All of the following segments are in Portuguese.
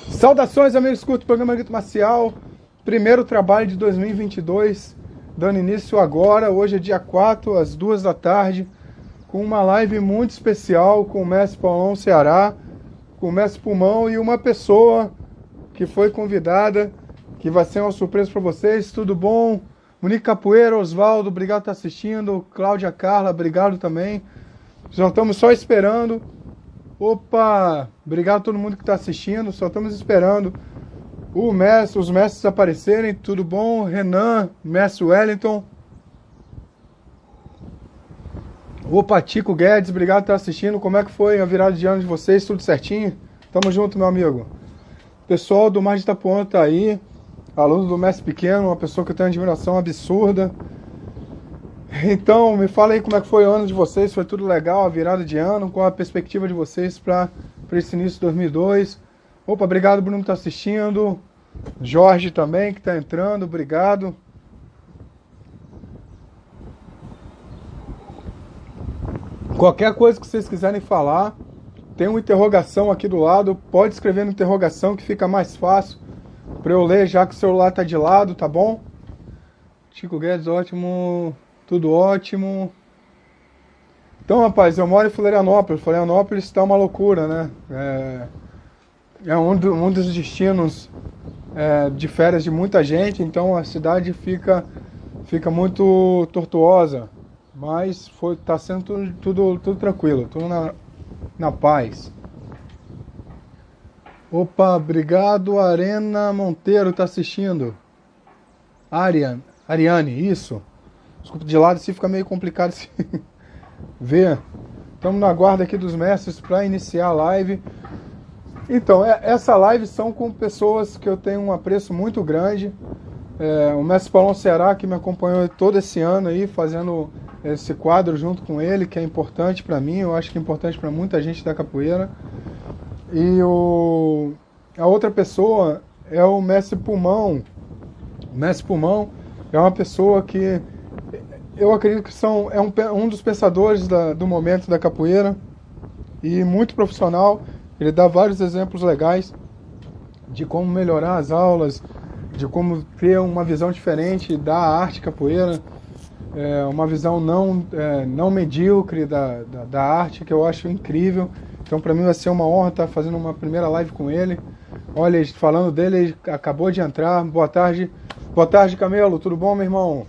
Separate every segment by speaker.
Speaker 1: Saudações, amigos, curto o programa Grito Marcial, primeiro trabalho de 2022, dando início agora, hoje é dia 4, às 2 da tarde, com uma live muito especial com o Mestre Paulão Ceará, com o Mestre Pulmão e uma pessoa que foi convidada, que vai ser uma surpresa para vocês. Tudo bom? Monique Capoeira, Osvaldo, obrigado por estar assistindo, Cláudia Carla, obrigado também, já estamos só esperando. Opa, obrigado a todo mundo que está assistindo, só estamos esperando os mestres aparecerem. Tudo bom? Renan, Mestre Wellington. Opa, Tico Guedes, obrigado por estar assistindo. Como é que foi a virada de ano de vocês? Tudo certinho? Tamo junto, meu amigo. Pessoal do Mar de Itapuã tá aí, aluno do Mestre Pequeno, uma pessoa que eu tenho uma admiração absurda. Então, me fala aí como é que foi o ano de vocês, foi tudo legal, a virada de ano, qual a perspectiva de vocês para esse início de 2002. Opa, obrigado, Bruno, que está assistindo, Jorge também, que está entrando, obrigado. Qualquer coisa que vocês quiserem falar, tem uma interrogação aqui do lado, pode escrever na interrogação que fica mais fácil para eu ler, já que o celular está de lado, tá bom? Chico Guedes, ótimo... Tudo ótimo. Então, rapaz, eu moro em Florianópolis. Florianópolis está uma loucura, né? É um dos destinos de férias de muita gente, então a cidade fica muito tortuosa. Mas tá sendo tudo tranquilo, tudo na paz. Opa, obrigado, Arena Monteiro tá assistindo. Ariane, isso. Desculpa, de lado assim fica meio complicado se ver. Estamos na guarda aqui dos mestres para iniciar a live. Então, essa live são com pessoas que eu tenho um apreço muito grande. O Mestre Paulão Ceará, que me acompanhou todo esse ano aí, fazendo esse quadro junto com ele, que é importante para mim, eu acho que é importante para muita gente da capoeira. E a outra pessoa é o Mestre Pulmão. O Mestre Pulmão é uma pessoa que eu acredito que é um dos pensadores do momento da capoeira e muito profissional. Ele dá vários exemplos legais de como melhorar as aulas, de como ter uma visão diferente da arte capoeira, uma visão não medíocre da arte, que eu acho incrível. Então, para mim vai ser uma honra estar fazendo uma primeira live com ele. Olha, falando dele, ele acabou de entrar. Boa tarde, Camelo, tudo bom, meu irmão?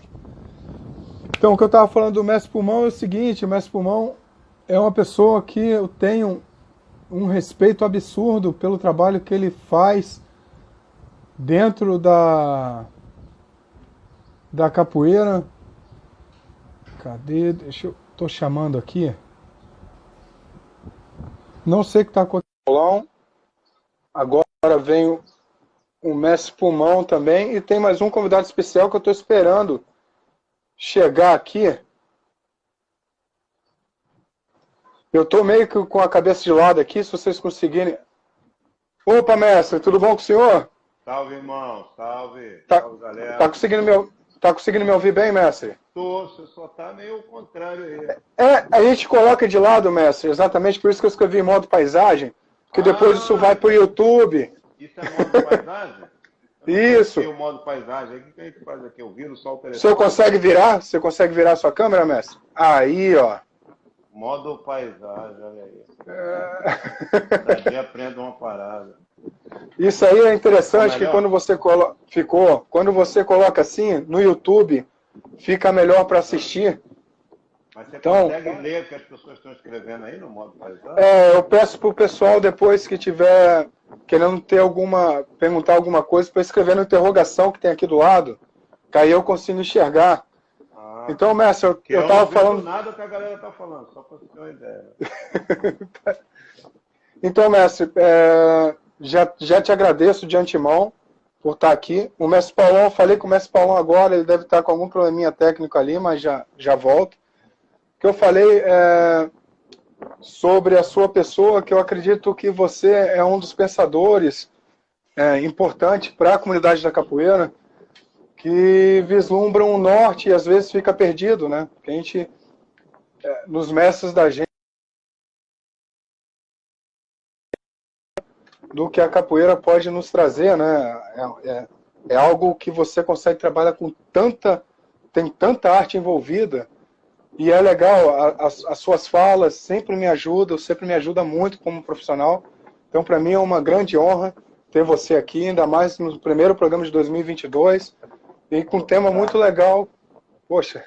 Speaker 1: Então, o que eu estava falando do Mestre Pulmão é o seguinte: o Mestre Pulmão é uma pessoa que eu tenho um respeito absurdo pelo trabalho que ele faz dentro da capoeira. Cadê? Tô chamando aqui. Não sei o que está acontecendo. Agora vem o Mestre Pulmão também. E tem mais um convidado especial que eu estou esperando chegar aqui. Eu tô meio que com a cabeça de lado aqui, se vocês conseguirem. Opa, mestre, tudo bom com o senhor?
Speaker 2: Salve, irmão, salve.
Speaker 1: Salve, galera. Tá conseguindo me ouvir bem, mestre?
Speaker 2: Tô, você só tá meio ao contrário aí.
Speaker 1: A gente coloca de lado, mestre, exatamente por isso que eu escrevi em modo paisagem, porque depois isso vai pro YouTube.
Speaker 2: Isso é modo paisagem?
Speaker 1: Isso.
Speaker 2: O modo paisagem, o que a gente faz aqui? Eu viro só o telefone.
Speaker 1: O senhor consegue virar? Você consegue virar a sua câmera, mestre? Aí, ó.
Speaker 2: Modo paisagem, olha aí. Daqui aprendo uma parada.
Speaker 1: Isso aí é interessante, que quando você coloca assim no YouTube, fica melhor para assistir.
Speaker 2: Mas você consegue ler o que as pessoas estão escrevendo aí no modo paisagem?
Speaker 1: Eu peço pro pessoal depois que tiver querendo perguntar alguma coisa, para escrever na interrogação que tem aqui do lado, que aí eu consigo enxergar. Então, mestre, eu estava falando...
Speaker 2: Não nada que a galera está falando, só para você ter uma ideia.
Speaker 1: Então, mestre, já te agradeço de antemão por estar aqui. O mestre Paulão, falei com o mestre Paulão agora, ele deve estar com algum probleminha técnico ali, mas já volto. O que eu falei sobre a sua pessoa, que eu acredito que você é um dos pensadores importantes para a comunidade da capoeira, que vislumbram o norte e às vezes fica perdido, né? Porque a gente, nos mestres da gente, do que a capoeira pode nos trazer, né? É algo que você consegue trabalhar com tem tanta arte envolvida, e é legal, as suas falas sempre me ajudam, sempre me ajuda muito como profissional. Então, para mim é uma grande honra ter você aqui, ainda mais no primeiro programa de 2022, e com um tema muito legal, poxa,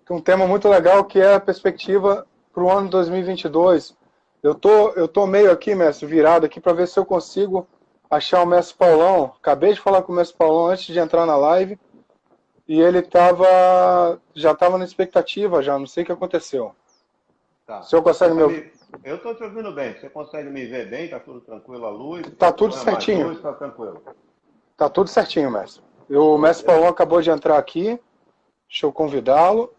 Speaker 1: com um tema muito legal que é a perspectiva para o ano 2022. Eu tô meio aqui, mestre, virado aqui para ver se eu consigo achar o mestre Paulão. Acabei de falar com o mestre Paulão antes de entrar na live e ele já estava na expectativa já, não sei o que aconteceu.
Speaker 2: Tá.
Speaker 1: O senhor consegue me ouvir?
Speaker 2: Eu estou te ouvindo bem. Você consegue me ver bem? Está tudo tranquilo a luz?
Speaker 1: Tá tudo certinho.
Speaker 2: Está tranquilo.
Speaker 1: Tá tudo certinho, mestre. O mestre Paulão acabou de entrar aqui. Deixa eu convidá-lo.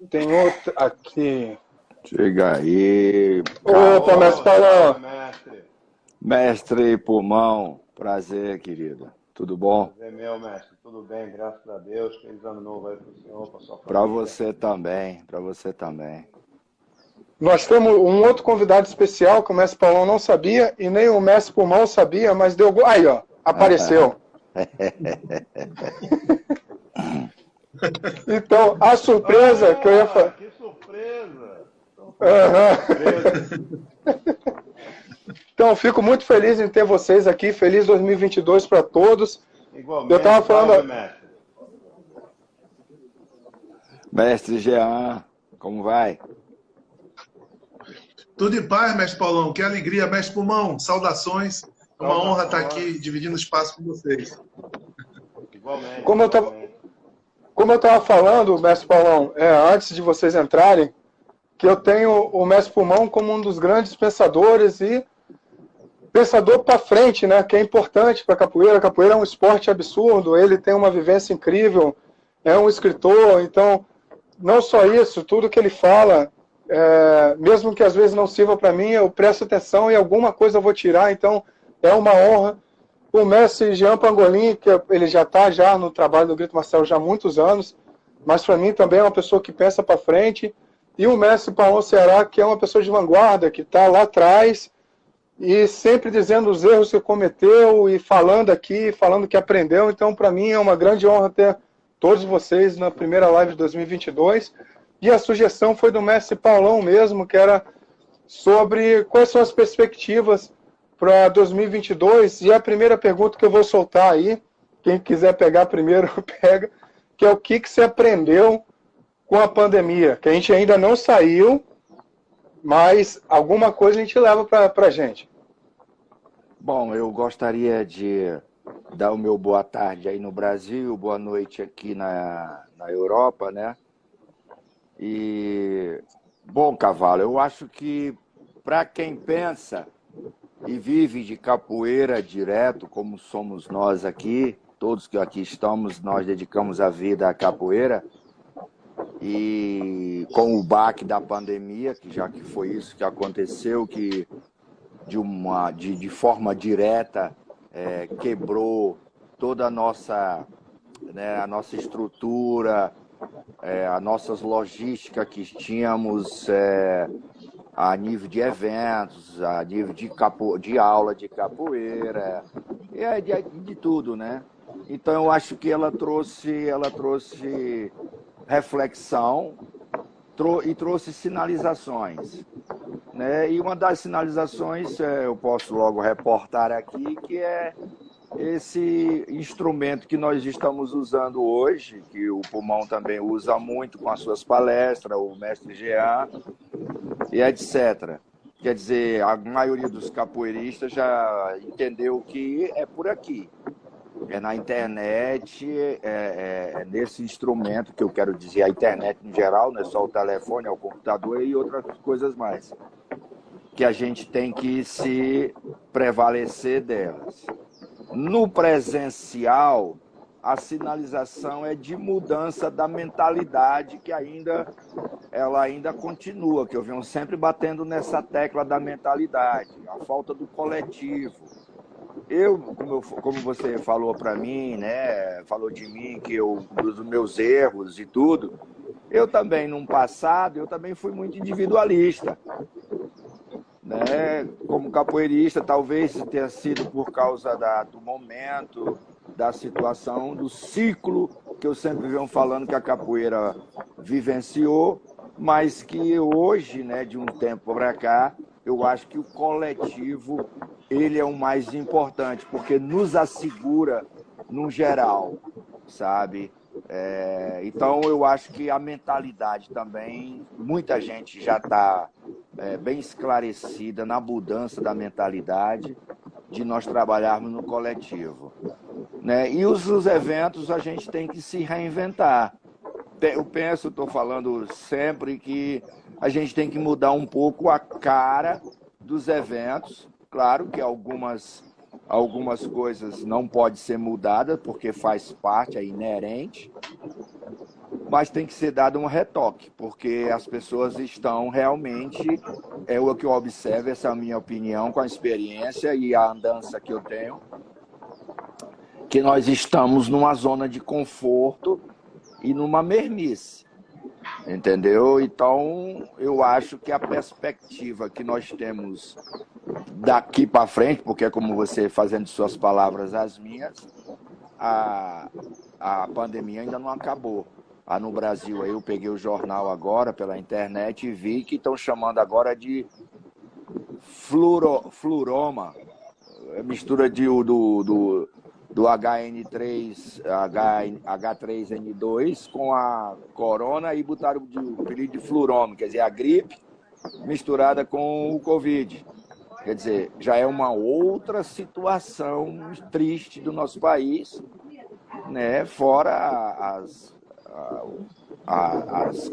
Speaker 1: Tem outro aqui.
Speaker 3: Chega aí.
Speaker 1: Opa, mestre Paulão.
Speaker 3: Mestre Pulmão, prazer, querido. Tudo bom?
Speaker 2: Prazer meu, mestre. Tudo bem, graças a Deus. Feliz ano novo aí para o senhor, para sua família.
Speaker 3: Para você também, para você também.
Speaker 1: Nós temos um outro convidado especial que o mestre Paulão não sabia e nem o mestre Pulmão sabia, mas deu... Aí, ó, apareceu. Então, a surpresa que eu ia falar...
Speaker 2: Que surpresa!
Speaker 1: Então, fico muito feliz em ter vocês aqui. Feliz 2022 para todos.
Speaker 2: Igualmente.
Speaker 1: Eu estava falando...
Speaker 3: Mestre Jean, como vai?
Speaker 4: Tudo em paz, mestre Paulão. Que alegria, mestre Pulmão. Saudações. É uma honra estar aqui dividindo espaço com vocês.
Speaker 2: Igualmente.
Speaker 1: Como eu estava falando, mestre Paulão, antes de vocês entrarem, que eu tenho o mestre Pulmão como um dos grandes pensadores e pensador para frente, né? Que é importante para a capoeira. A capoeira é um esporte absurdo, ele tem uma vivência incrível, é um escritor, então, não só isso, tudo que ele fala... mesmo que às vezes não sirva para mim, eu presto atenção e alguma coisa eu vou tirar, então é uma honra. O mestre Jean Pangolin, que ele já está no trabalho do Grito Marcelo já há muitos anos, mas para mim também é uma pessoa que pensa para frente, e o mestre Paulão Ceará, que é uma pessoa de vanguarda, que está lá atrás, e sempre dizendo os erros que cometeu, e falando aqui, falando que aprendeu, então para mim é uma grande honra ter todos vocês na primeira live de 2022, e a sugestão foi do mestre Paulão mesmo, que era sobre quais são as perspectivas para 2022. E a primeira pergunta que eu vou soltar aí, quem quiser pegar primeiro, pega, que é o que você aprendeu com a pandemia, que a gente ainda não saiu, mas alguma coisa a gente leva para a gente.
Speaker 3: Bom, eu gostaria de dar o meu boa tarde aí no Brasil, boa noite aqui na Europa, né? E, bom, Cavalo, eu acho que para quem pensa e vive de capoeira direto, como somos nós aqui, todos que aqui estamos, nós dedicamos a vida à capoeira, e com o baque da pandemia, que já que foi isso que aconteceu, que de forma direta quebrou toda a nossa estrutura, as nossas logísticas que tínhamos a nível de eventos, a nível de aula de capoeira, de tudo, né? Então eu acho que ela trouxe reflexão e trouxe sinalizações, né? E uma das sinalizações eu posso logo reportar aqui, que é esse instrumento que nós estamos usando hoje, que o Pulmão também usa muito com as suas palestras, o mestre Jean, e etc. Quer dizer, a maioria dos capoeiristas já entendeu que é por aqui. É na internet, nesse instrumento, que eu quero dizer, a internet em geral, não é só o telefone, é o computador e outras coisas mais, que a gente tem que se prevalecer delas. No presencial, a sinalização é de mudança da mentalidade, que ela ainda continua, que eu venho sempre batendo nessa tecla da mentalidade, a falta do coletivo, como você falou para mim, né? Falou de mim, dos meus erros e tudo. Eu também, no passado, eu também fui muito individualista, né? Como capoeirista, talvez tenha sido por causa do momento, da situação, do ciclo que eu sempre venho falando que a capoeira vivenciou, mas que hoje, né, de um tempo para cá, eu acho que o coletivo ele é o mais importante, porque nos assegura no geral, sabe? Então eu acho que a mentalidade também, muita gente já está bem esclarecida na mudança da mentalidade de nós trabalharmos no coletivo, né? E os eventos a gente tem que se reinventar. Eu penso, estou falando sempre que a gente tem que mudar um pouco a cara dos eventos. Claro que algumas coisas não podem ser mudadas porque faz parte, é inerente, mas tem que ser dado um retoque, porque as pessoas estão realmente, é o que eu observo, essa é a minha opinião, com a experiência e a andança que eu tenho, que nós estamos numa zona de conforto e numa mermice, entendeu? Então, eu acho que a perspectiva que nós temos daqui para frente, porque é como você fazendo suas palavras as minhas, a pandemia ainda não acabou. No Brasil, eu peguei o jornal agora pela internet e vi que estão chamando agora de fluroma, mistura do HN3, H3N2 com a corona e botaram o apelido de fluroma, quer dizer, a gripe misturada com o Covid. Quer dizer, já é uma outra situação triste do nosso país, né? Fora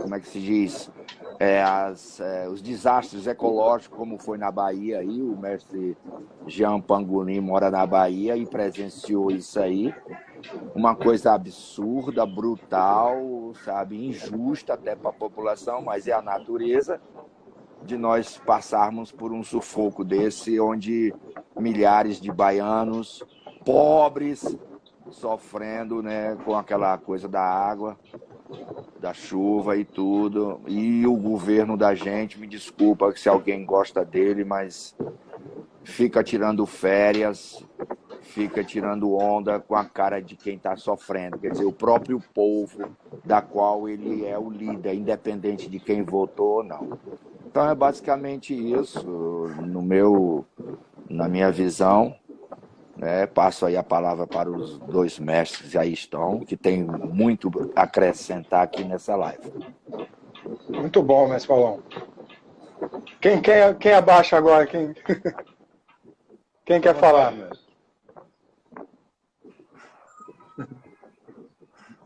Speaker 3: como é que se diz? Os desastres ecológicos, como foi na Bahia aí, o mestre Jean Panguni mora na Bahia e presenciou isso aí. Uma coisa absurda, brutal, sabe, injusta até para a população, mas é a natureza de nós passarmos por um sufoco desse, onde milhares de baianos pobres sofrendo, né, com aquela coisa da água, da chuva e tudo. E o governo da gente, me desculpa se alguém gosta dele, mas fica tirando férias, fica tirando onda com a cara de quem está sofrendo. Quer dizer, o próprio povo da qual ele é o líder, independente de quem votou ou não. Então é basicamente isso, na minha visão. Passo aí a palavra para os dois mestres que aí estão, que tem muito a acrescentar aqui nessa live.
Speaker 1: Muito bom, mestre Paulão. Quem abaixa agora? Quem quer falar?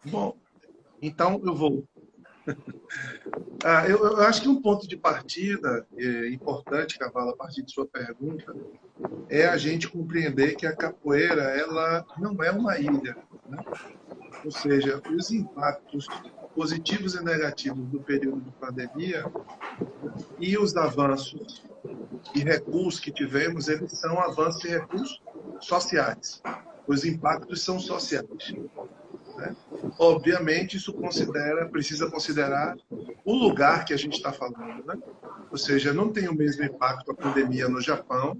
Speaker 4: Bom, então eu vou. Eu acho que um ponto de partida importante, Cavalo, a partir de sua pergunta, é a gente compreender que a capoeira ela não é uma ilha, né? Ou seja, os impactos positivos e negativos do período de pandemia e os avanços e recursos que tivemos, eles são avanços e recursos sociais. Os impactos são sociais, né? Obviamente, isso precisa considerar o lugar que a gente está falando, né? Ou seja, não tem o mesmo impacto a pandemia no Japão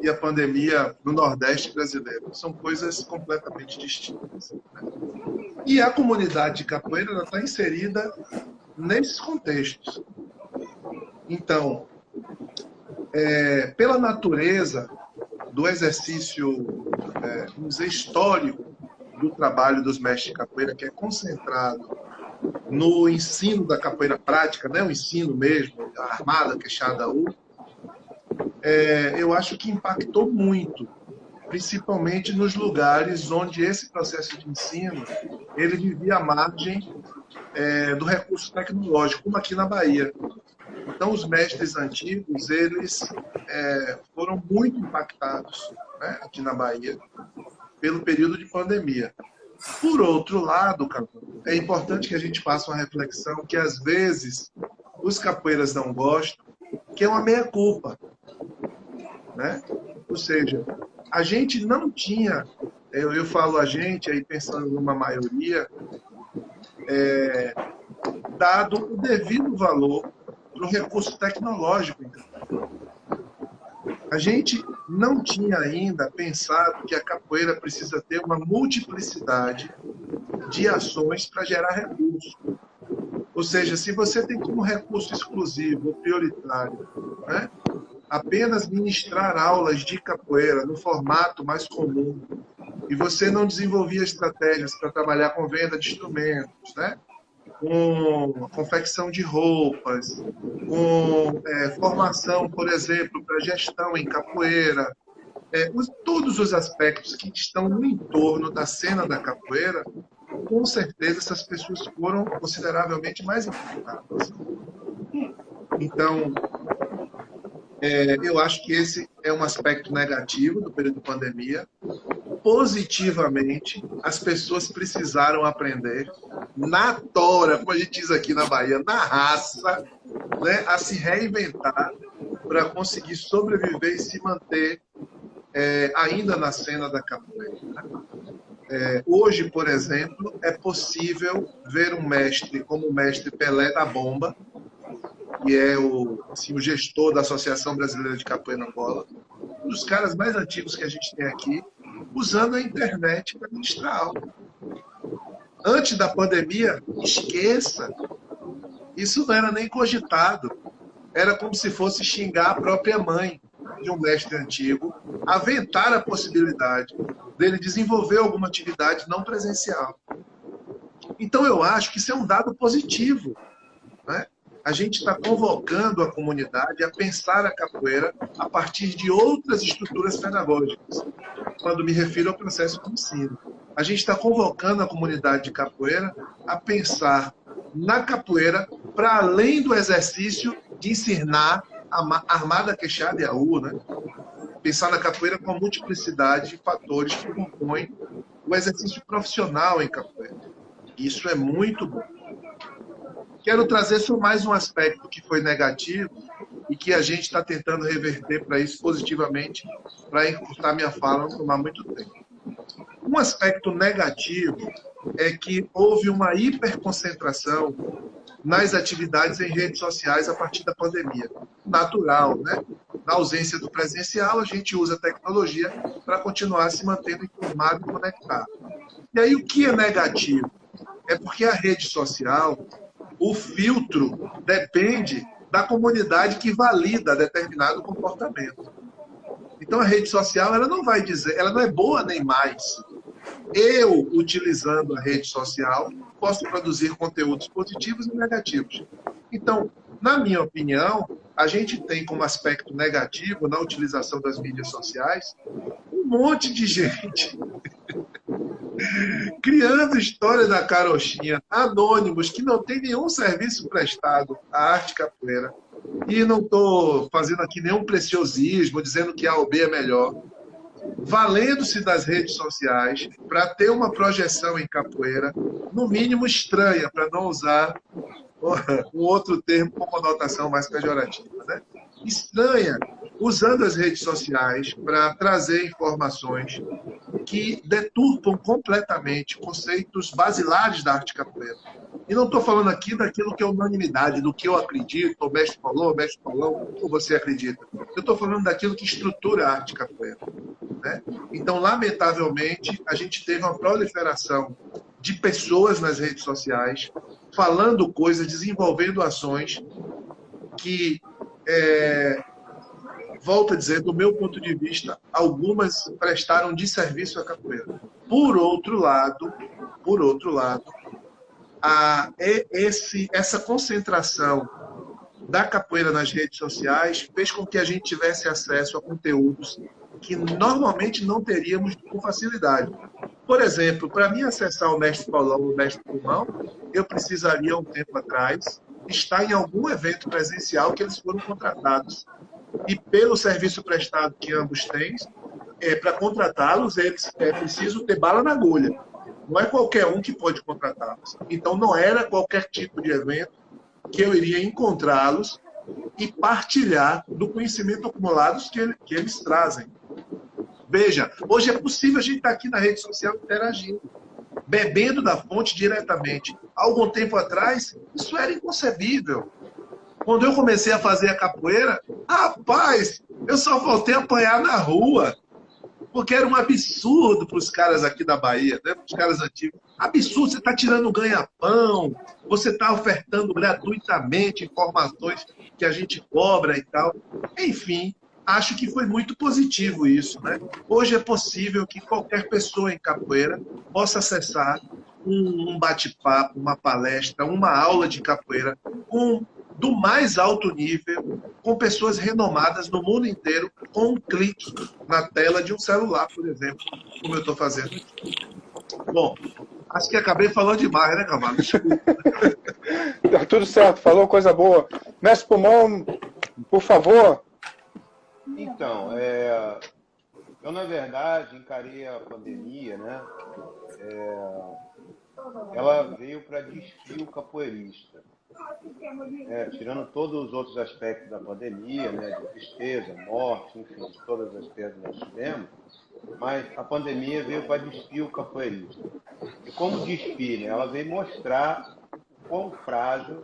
Speaker 4: e a pandemia no Nordeste brasileiro. São coisas completamente distintas, né? E a comunidade de capoeira está inserida nesses contextos. Então, pela natureza do exercício, vamos dizer, histórico do trabalho dos mestres de capoeira, que é concentrado no ensino da capoeira prática, né? O ensino mesmo, a armada, queixada, eu acho que impactou muito, principalmente nos lugares onde esse processo de ensino ele vivia à margem do recurso tecnológico, como aqui na Bahia. Então, os mestres antigos, eles foram muito impactados, né, aqui na Bahia, pelo período de pandemia. Por outro lado, é importante que a gente faça uma reflexão que, às vezes, os capoeiras não gostam, que é uma meia-culpa, né? Ou seja, a gente não tinha, eu falo a gente, aí pensando numa maioria, dado o devido valor para o recurso tecnológico. A gente não tinha ainda pensado que a capoeira precisa ter uma multiplicidade de ações para gerar recurso. Ou seja, se você tem como recurso exclusivo ou prioritário, né, apenas ministrar aulas de capoeira no formato mais comum, e você não desenvolvia estratégias para trabalhar com venda de instrumentos, né, com confecção de roupas, com formação, por exemplo, para gestão em capoeira, todos os aspectos que estão no entorno da cena da capoeira, com certeza essas pessoas foram consideravelmente mais impactadas. Então, eu acho que esse é um aspecto negativo do período de pandemia. Positivamente, as pessoas precisaram aprender na tora, como a gente diz aqui na Bahia, na raça, né, a se reinventar para conseguir sobreviver e se manter ainda na cena da capoeira. Hoje, por exemplo, é possível ver um mestre como o mestre Pelé da Bomba, que é o gestor da Associação Brasileira de Capoeira Angola, um dos caras mais antigos que a gente tem aqui, usando a internet para ministrar aula. Antes da pandemia, esqueça. Isso não era nem cogitado. Era como se fosse xingar a própria mãe de um mestre antigo, aventar a possibilidade dele desenvolver alguma atividade não presencial. Então, eu acho que isso é um dado positivo, né? A gente está convocando a comunidade a pensar a capoeira a partir de outras estruturas pedagógicas, quando me refiro ao processo de ensino. A gente está convocando a comunidade de capoeira a pensar na capoeira para além do exercício de ensinar a armada, queixada e aú, né? Pensar na capoeira com a multiplicidade de fatores que compõem o exercício profissional em capoeira. Isso é muito bom. Quero trazer só mais um aspecto que foi negativo e que a gente está tentando reverter para isso positivamente, para encurtar minha fala, não tomar muito tempo. Um aspecto negativo é que houve uma hiperconcentração nas atividades em redes sociais a partir da pandemia. Natural, né? Na ausência do presencial, a gente usa a tecnologia para continuar se mantendo informado e conectado. E aí, o que é negativo? É porque a rede social, o filtro depende da comunidade que valida determinado comportamento. Então, a rede social, ela não vai dizer, ela não é boa nem mais. Eu, utilizando a rede social, posso produzir conteúdos positivos e negativos. Então, na minha opinião, a gente tem como aspecto negativo na utilização das mídias sociais um monte de gente criando história da carochinha, anônimos, que não tem nenhum serviço prestado à arte capoeira. E não estou fazendo aqui nenhum preciosismo, dizendo que A ou B é melhor. Valendo-se das redes sociais para ter uma projeção em capoeira, no mínimo estranha, para não usar um outro termo com conotação mais pejorativa, né? Estranha, usando as redes sociais para trazer informações que deturpam completamente conceitos basilares da arte capoeira. E não estou falando aqui daquilo que é unanimidade, do que eu acredito, o mestre falou, ou você acredita. Eu estou falando daquilo que estrutura a arte capoeira, né? Então, lamentavelmente, a gente teve uma proliferação de pessoas nas redes sociais falando coisas, desenvolvendo ações que, volto a dizer, do meu ponto de vista, algumas prestaram desserviço à capoeira. Por outro lado, essa concentração da capoeira nas redes sociais fez com que a gente tivesse acesso a conteúdos que normalmente não teríamos com facilidade. Por exemplo, para mim acessar o Mestre Paulão ou o Mestre Pulmão, eu precisaria, um tempo atrás, estar em algum evento presencial que eles foram contratados. E pelo serviço prestado que ambos têm, para contratá-los, eles precisam ter bala na agulha. Não é qualquer um que pode contratá-los. Então, não era qualquer tipo de evento que eu iria encontrá-los e partilhar do conhecimento acumulado que eles trazem. Veja, hoje é possível a gente estar aqui na rede social interagindo, bebendo da fonte diretamente. Há algum tempo atrás, isso era inconcebível. Quando eu comecei a fazer a capoeira, rapaz, eu só voltei a apanhar na rua. Porque era um absurdo para os caras aqui da Bahia, né? Para os caras antigos. Absurdo, você está tirando ganha-pão, você está ofertando gratuitamente informações que a gente cobra e tal. Enfim, acho que foi muito positivo isso, né? Hoje é possível que qualquer pessoa em capoeira possa acessar um bate-papo, uma palestra, uma aula de capoeira do mais alto nível, com pessoas renomadas no mundo inteiro, com um clique na tela de um celular, por exemplo, como eu estou fazendo aqui. Bom, acho que acabei falando demais, né, Camargo?
Speaker 1: Tá tudo certo, falou coisa boa. Mestre Pulmão, por favor.
Speaker 2: Então, eu, na verdade, encarei a pandemia, né? Ela veio para despir o capoeirista. Tirando todos os outros aspectos da pandemia, né, de tristeza, morte, enfim, de todas as perdas que nós tivemos, mas a pandemia veio para despir o capoeirista. E como despir, né, ela veio mostrar quão frágil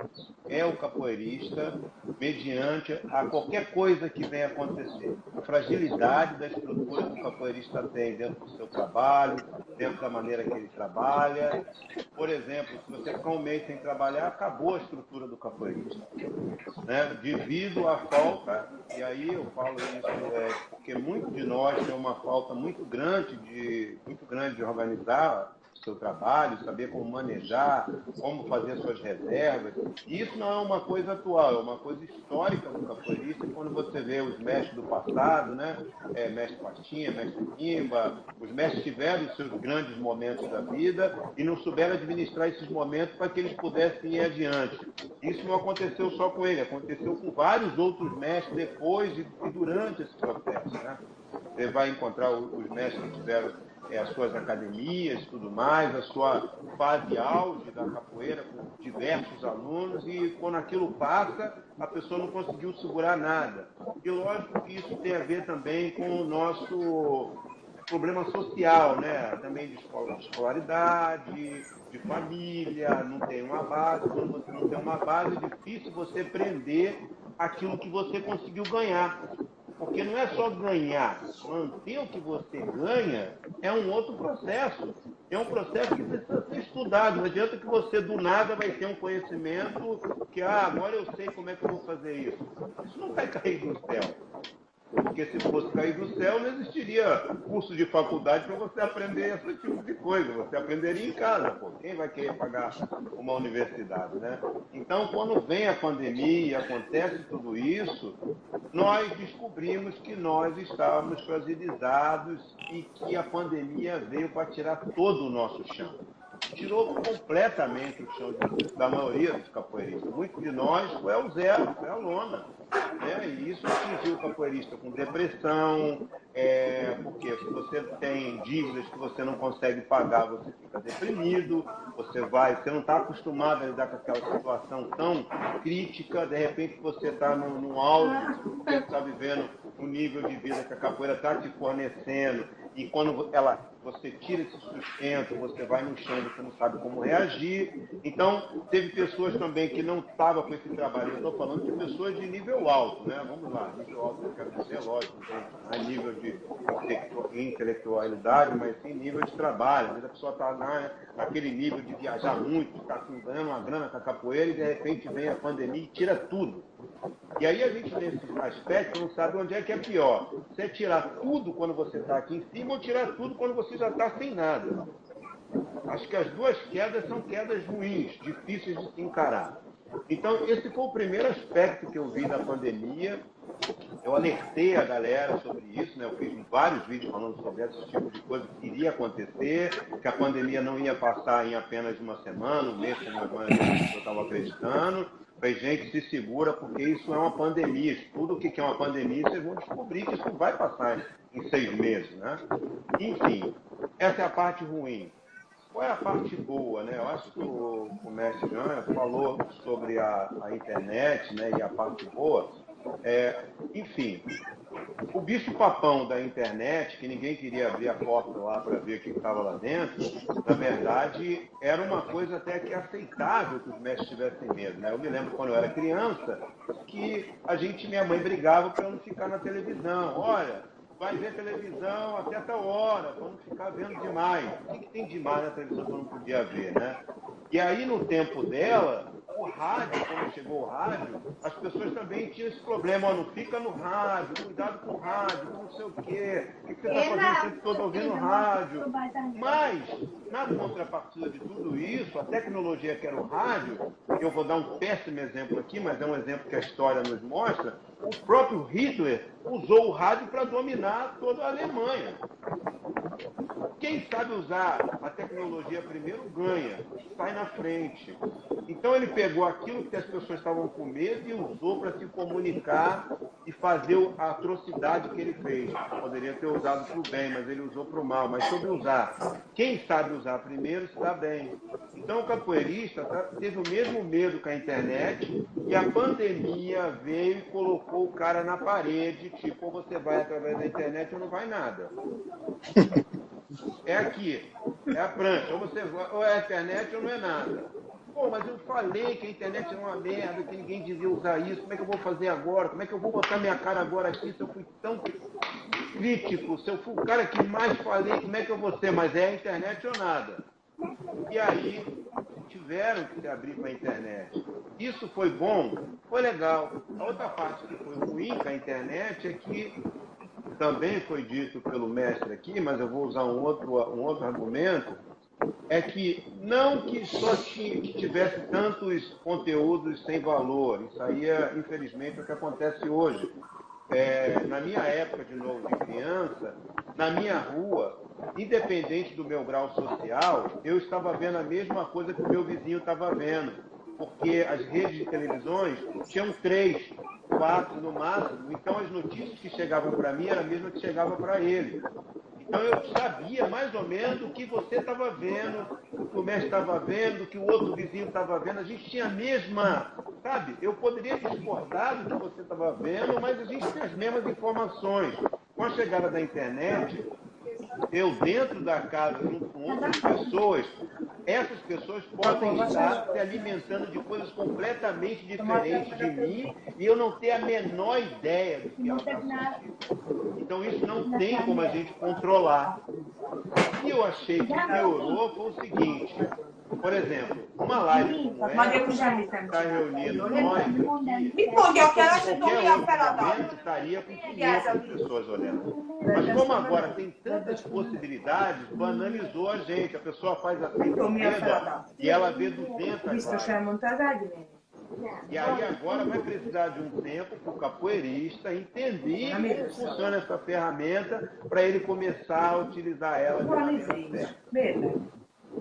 Speaker 2: é o capoeirista mediante a qualquer coisa que venha acontecer. A fragilidade da estrutura que o capoeirista tem dentro do seu trabalho, dentro da maneira que ele trabalha. Por exemplo, se você ficar um mês sem trabalhar, acabou a estrutura do capoeirista. Né? Devido à falta, e aí eu falo isso porque muitos de nós tem uma falta muito grande de organizar o seu trabalho, saber como manejar, como fazer suas reservas. E isso não é uma coisa atual, é uma coisa histórica do capoeirista. Quando você vê os mestres do passado, né? Mestre Pastinha, mestre Pimba, os mestres tiveram os seus grandes momentos da vida e não souberam administrar esses momentos para que eles pudessem ir adiante. Isso não aconteceu só com ele, aconteceu com vários outros mestres depois e durante esse processo. Né? Você vai encontrar os mestres que tiveram as suas academias e tudo mais, a sua fase auge da capoeira com diversos alunos, e quando aquilo passa, a pessoa não conseguiu segurar nada. E lógico que isso tem a ver também com o nosso problema social, né? Também de escolaridade, de família, não tem uma base. Quando você não tem uma base, é difícil você prender aquilo que você conseguiu ganhar. Porque não é só ganhar, manter o que você ganha é um outro processo. É um processo que precisa ser estudado. Não adianta que você do nada vai ter um conhecimento que, agora eu sei como é que eu vou fazer isso. Isso não vai cair do céu. Porque se fosse cair do céu, não existiria curso de faculdade para você aprender esse tipo de coisa. Você aprenderia em casa. Pô. Quem vai querer pagar uma universidade, né? Então, quando vem a pandemia e acontece tudo isso, nós descobrimos que nós estávamos fragilizados e que a pandemia veio para tirar todo o nosso chão. Tirou completamente o chão da maioria dos capoeiristas. Muitos de nós foi ao zero, foi à lona. Né? E isso atingiu o capoeirista com depressão, porque se você tem dívidas que você não consegue pagar, você fica deprimido, você não está acostumado a lidar com aquela situação tão crítica, de repente você está no auge, porque você está vivendo um nível de vida que a capoeira está te fornecendo, e quando você tira esse sustento, você vai no chão, você não sabe como reagir. Então, teve pessoas também que não estavam com esse trabalho. Eu estou falando de pessoas de nível alto, né? Vamos lá, nível alto, eu quero dizer, lógico, não é nível de intelectualidade, mas sim nível de trabalho. Às vezes a pessoa está naquele nível de viajar muito, está ganhando uma grana com a capoeira e de repente vem a pandemia e tira tudo. E aí a gente, nesse aspecto, não sabe onde é que é pior. Se é tirar tudo quando você está aqui em cima ou tirar tudo quando você já está sem nada. Acho que as duas quedas são quedas ruins, difíceis de se encarar. Então, esse foi o primeiro aspecto que eu vi da pandemia. Eu alertei a galera sobre isso, né? Eu fiz vários vídeos falando sobre esse tipo de coisa que iria acontecer, que a pandemia não ia passar em apenas uma semana, um mês, como eu estava acreditando. Falei, gente, se segura, porque isso é uma pandemia. Estuda o que é uma pandemia, vocês vão descobrir que isso vai passar em 6 meses, né? Enfim, essa é a parte ruim. Qual é a parte boa, né? Eu acho que o mestre Jean falou sobre a internet, né, e a parte boa. Enfim, o bicho-papão da internet, que ninguém queria abrir a porta lá para ver o que estava lá dentro, na verdade, era uma coisa até que aceitável que os mestres tivessem medo, né? Eu me lembro quando eu era criança, que minha mãe brigava para eu não ficar na televisão. Olha, vai ver televisão até tal hora, vamos ficar vendo demais. O que tem demais na televisão que eu não podia ver, né? E aí, no tempo dela, o rádio, quando chegou o rádio, as pessoas também tinham esse problema, ó, não fica no rádio, cuidado com o rádio, não sei o quê, o que você está fazendo o tempo todo ouvindo rádio? Mas, na contrapartida de tudo isso, a tecnologia que era o rádio, eu vou dar um péssimo exemplo aqui, mas é um exemplo que a história nos mostra, o próprio Hitler usou o rádio para dominar toda a Alemanha. Quem sabe usar a tecnologia primeiro ganha, sai na frente. Então ele pegou aquilo que as pessoas estavam com medo e usou para se comunicar e fazer a atrocidade que ele fez. Poderia ter usado para o bem, mas ele usou para o mal. Mas sobre usar, quem sabe usar primeiro está bem. Então o capoeirista teve o mesmo medo que a internet e a pandemia veio e colocou o cara na parede, tipo, ou você vai através da internet ou não vai nada. É aqui, é a prancha, ou é a internet ou não é nada. Pô, mas eu falei que a internet é uma merda, que ninguém devia usar isso, como é que eu vou fazer agora? Como é que eu vou botar minha cara agora aqui se eu fui tão crítico, se eu fui o cara que mais falei, como é que eu vou ser? Mas é a internet ou nada. E aí tiveram que se abrir para a internet. Isso foi bom? Foi legal. A outra parte que foi ruim com a internet é que também foi dito pelo mestre aqui, mas eu vou usar um outro argumento, é que não que só que tivesse tantos conteúdos sem valor, isso aí é, infelizmente, o que acontece hoje. Na minha época, de novo, de criança, na minha rua, independente do meu grau social, eu estava vendo a mesma coisa que o meu vizinho estava vendo, porque as redes de televisões tinham 3, 4 no máximo, então as notícias que chegavam para mim eram a mesma que chegava para ele. Então eu sabia mais ou menos o que você estava vendo, o que o mestre estava vendo, o que o outro vizinho estava vendo. A gente tinha a mesma, sabe? Eu poderia discordar do que você estava vendo, mas a gente tinha as mesmas informações. Com a chegada da internet, eu dentro da casa, junto com outras pessoas, essas pessoas podem estar se alimentando de coisas completamente diferentes de mim e eu não ter a menor ideia do que ela está assistindo. Então isso não tem como a gente controlar. E eu achei que piorou foi o seguinte, por exemplo, uma live como essa, está reunindo nós aqui, qualquer outro momento estaria com 500 pessoas olhando. Mas como agora tem tantas possibilidades, banalizou a gente. A pessoa faz assim com o dedo e ela vê 200 lives. E aí agora vai precisar de um tempo para o capoeirista entender como funciona essa ferramenta para ele começar a utilizar ela de maneira certa.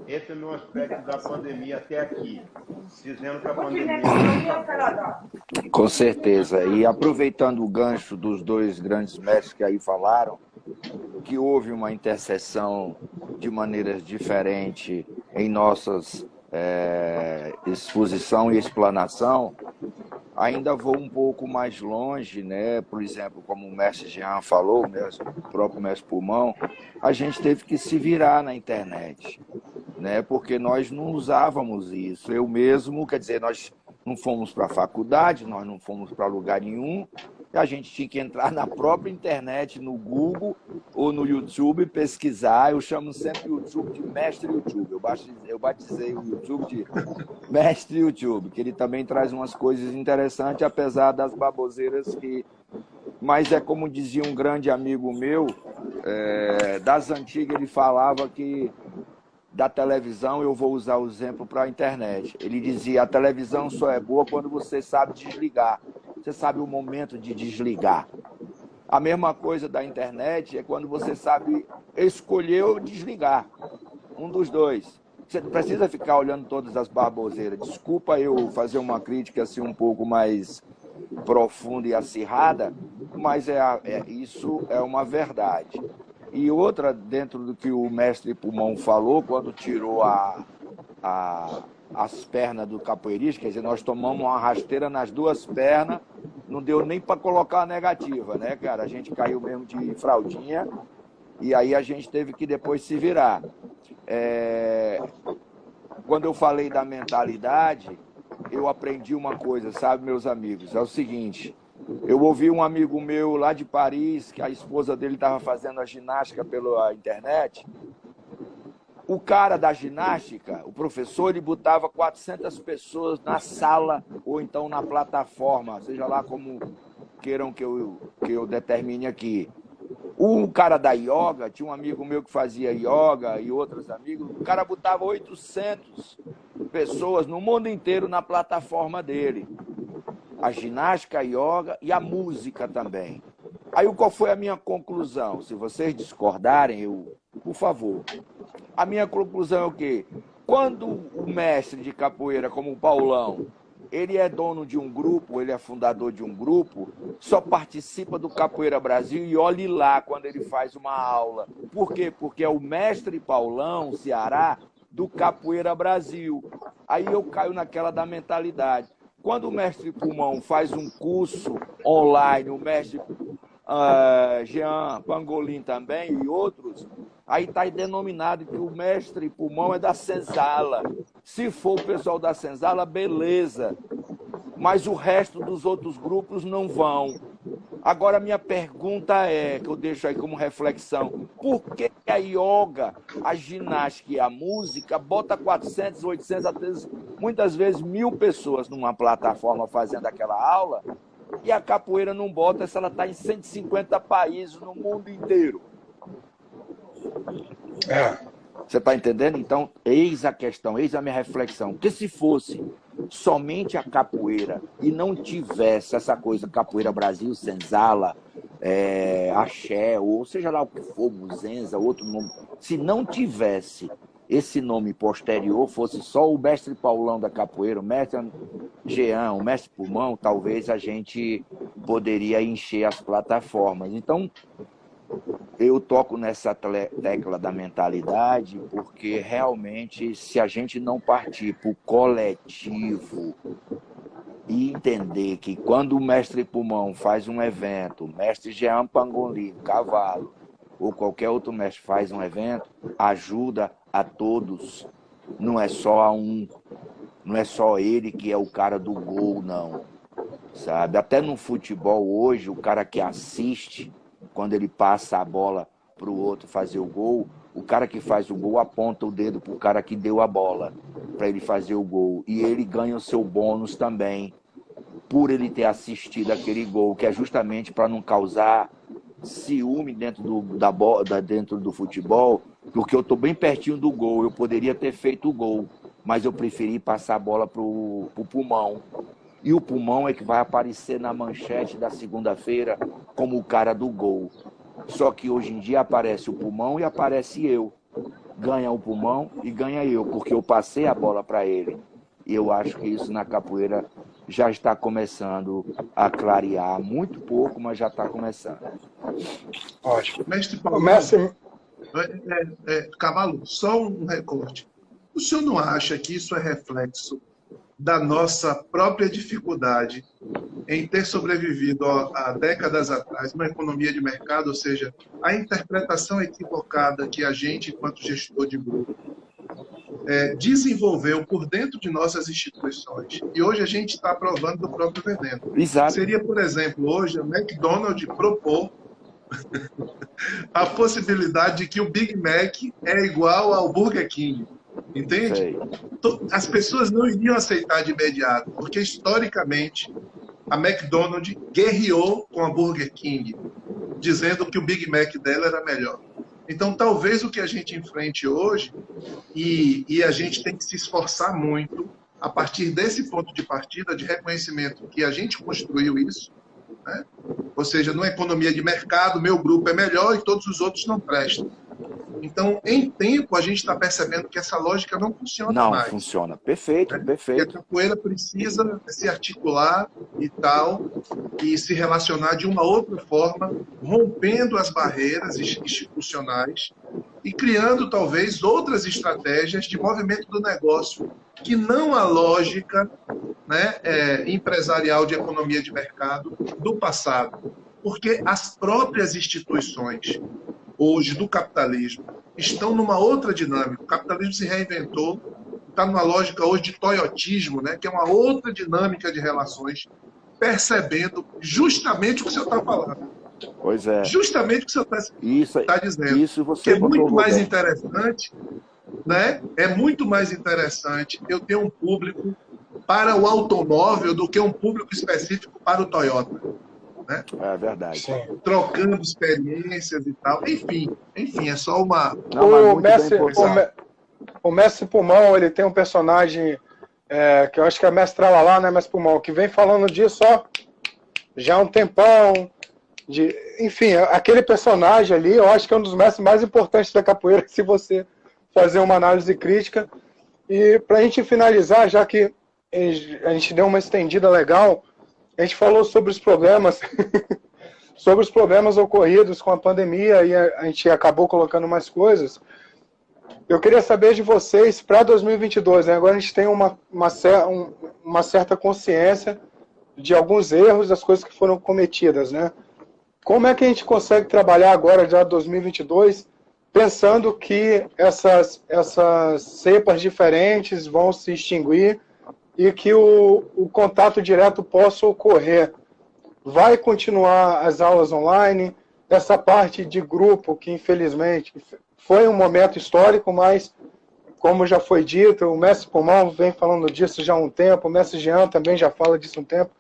Speaker 2: Esse é o meu aspecto da pandemia até aqui, dizendo que a pandemia...
Speaker 3: Com certeza. E aproveitando o gancho dos dois grandes mestres que aí falaram, que houve uma interseção de maneiras diferentes em nossas exposição e explanação, ainda vou um pouco mais longe, né? Por exemplo, como o mestre Jean falou, o próprio mestre Pulmão, a gente teve que se virar na internet, né? Porque nós não usávamos isso. Eu mesmo, quer dizer, nós não fomos para a faculdade, nós não fomos para lugar nenhum, a gente tinha que entrar na própria internet, no Google ou no YouTube, pesquisar. Eu chamo sempre o YouTube de Mestre YouTube. Eu batizei o YouTube de Mestre YouTube, que ele também traz umas coisas interessantes, apesar das baboseiras que... Mas é como dizia um grande amigo meu, das antigas, ele falava que da televisão, eu vou usar o exemplo para a internet. Ele dizia, a televisão só é boa quando você sabe desligar. Você sabe o momento de desligar. A mesma coisa da internet é quando você sabe escolher ou desligar. Um dos dois. Você não precisa ficar olhando todas as baboseiras. Desculpa eu fazer uma crítica assim um pouco mais profunda e acirrada, mas isso é uma verdade. E outra, dentro do que o mestre Pulmão falou, quando tirou as pernas do capoeirista, quer dizer, nós tomamos uma rasteira nas duas pernas, não deu nem para colocar a negativa, né, cara? A gente caiu mesmo de fraldinha e aí a gente teve que depois se virar. Quando eu falei da mentalidade, eu aprendi uma coisa, sabe, meus amigos? É o seguinte, eu ouvi um amigo meu lá de Paris, que a esposa dele estava fazendo a ginástica pela internet. O cara da ginástica, o professor, ele botava 400 pessoas na sala ou então na plataforma, seja lá como queiram que eu determine aqui. O cara da yoga, tinha um amigo meu que fazia yoga e outros amigos, o cara botava 800 pessoas no mundo inteiro na plataforma dele. A ginástica, a yoga e a música também. Aí qual foi a minha conclusão? Se vocês discordarem, por favor. A minha conclusão é o quê? Quando o mestre de capoeira, como o Paulão, ele é dono de um grupo, ele é fundador de um grupo, só participa do Capoeira Brasil e olhe lá quando ele faz uma aula. Por quê? Porque é o mestre Paulão, Ceará, do Capoeira Brasil. Aí eu caio naquela da mentalidade. Quando o mestre Pulmão faz um curso online, o mestre Jean Pangolin também e outros, aí está denominado que o mestre Pulmão é da Senzala. Se for o pessoal da Senzala, beleza. Mas o resto dos outros grupos não vão. Agora, minha pergunta que eu deixo aí como reflexão, por que a yoga, a ginástica e a música bota 400, 800, até muitas vezes 1.000 pessoas numa plataforma fazendo aquela aula e a capoeira não bota se ela está em 150 países no mundo inteiro? Você está entendendo? Então, eis a questão, eis a minha reflexão. Porque se fosse somente a capoeira e não tivesse essa coisa, Capoeira Brasil, Senzala, Axé, ou seja lá o que for, Muzenza, outro nome, se não tivesse esse nome posterior, fosse só o mestre Paulão da capoeira, o mestre Jean, o mestre Pulmão, talvez a gente poderia encher as plataformas. Então, eu toco nessa tecla da mentalidade porque realmente, se a gente não partir para o coletivo e entender que quando o mestre Pulmão faz um evento, o mestre Jean Pangolin, Cavalo, ou qualquer outro mestre faz um evento, ajuda a todos. Não é só não é só ele que é o cara do gol, não. Sabe? Até no futebol hoje, o cara que assiste, quando ele passa a bola para o outro fazer o gol, o cara que faz o gol aponta o dedo para o cara que deu a bola, para ele fazer o gol. E ele ganha o seu bônus também, por ele ter assistido aquele gol, que é justamente para não causar ciúme dentro dentro do futebol, porque eu estou bem pertinho do gol, eu poderia ter feito o gol, mas eu preferi passar a bola para o Pulmão. E o Pulmão é que vai aparecer na manchete da segunda-feira como o cara do gol. Só que hoje em dia aparece o Pulmão e aparece eu. Ganha o Pulmão e ganha eu, porque eu passei a bola para ele. E eu acho que isso na capoeira já está começando a clarear. Muito pouco, mas já está começando.
Speaker 4: Ótimo. Mestre Paulo, Cavalo, só um recorte. O senhor não acha que isso é reflexo da nossa própria dificuldade em ter sobrevivido há décadas atrás uma economia de mercado, ou seja, a interpretação equivocada que a gente, enquanto gestor de grupo, desenvolveu por dentro de nossas instituições. E hoje a gente está provando do próprio veneno.
Speaker 3: Exato.
Speaker 4: Seria, por exemplo, hoje a McDonald's propor a possibilidade de que o Big Mac é igual ao Burger King. Entende?
Speaker 3: Sei.
Speaker 4: As pessoas não iriam aceitar de imediato, porque historicamente a McDonald's guerreou com a Burger King, dizendo que o Big Mac dela era melhor. Então, talvez o que a gente enfrente hoje, e a gente tem que se esforçar muito, a partir desse ponto de partida, de reconhecimento que a gente construiu isso, né? Ou seja, numa economia de mercado, meu grupo é melhor e todos os outros não prestam. Então, em tempo, a gente está percebendo que essa lógica não funciona mais.
Speaker 3: Não funciona. Perfeito,
Speaker 4: né?
Speaker 3: perfeito.
Speaker 4: E a capoeira precisa se articular e tal, e se relacionar de uma outra forma, rompendo as barreiras institucionais e criando talvez outras estratégias de movimento do negócio, que não a lógica, né, empresarial de economia de mercado do passado. Porque as próprias instituições, hoje, do capitalismo, estão numa outra dinâmica. O capitalismo se reinventou, está numa lógica hoje de toyotismo, né, que é uma outra dinâmica de relações, percebendo justamente o que o senhor está falando.
Speaker 3: Pois é.
Speaker 4: Justamente o que o senhor está dizendo.
Speaker 3: Isso você
Speaker 4: que é muito mais
Speaker 3: bem.
Speaker 4: interessante, né? É muito mais interessante eu ter um público para o automóvel do que um público específico para o Toyota. Né?
Speaker 3: É verdade.
Speaker 1: Sim.
Speaker 4: Trocando experiências e tal. Enfim, é só uma...
Speaker 1: Não, o Mestre Pulmão, ele tem um personagem que eu acho que é Mestre Tralalá, né, Mestre Pulmão, que vem falando disso já há um tempão. Enfim, aquele personagem ali, eu acho que é um dos mestres mais importantes da capoeira, se você fazer uma análise crítica. E para a gente finalizar, já que a gente deu uma estendida legal, a gente falou sobre os problemas, sobre os problemas ocorridos com a pandemia, e a gente acabou colocando mais coisas. Eu queria saber de vocês, para 2022, né? Agora a gente tem uma certa consciência de alguns erros, das coisas que foram cometidas, né? Como é que a gente consegue trabalhar agora, já 2022, pensando que essas cepas diferentes vão se extinguir e que o contato direto possa ocorrer? Vai continuar as aulas online? Essa parte de grupo, que infelizmente foi um momento histórico, mas, como já foi dito, o Mestre Pulmão vem falando disso já há um tempo, o Mestre Jean também já fala disso há um tempo,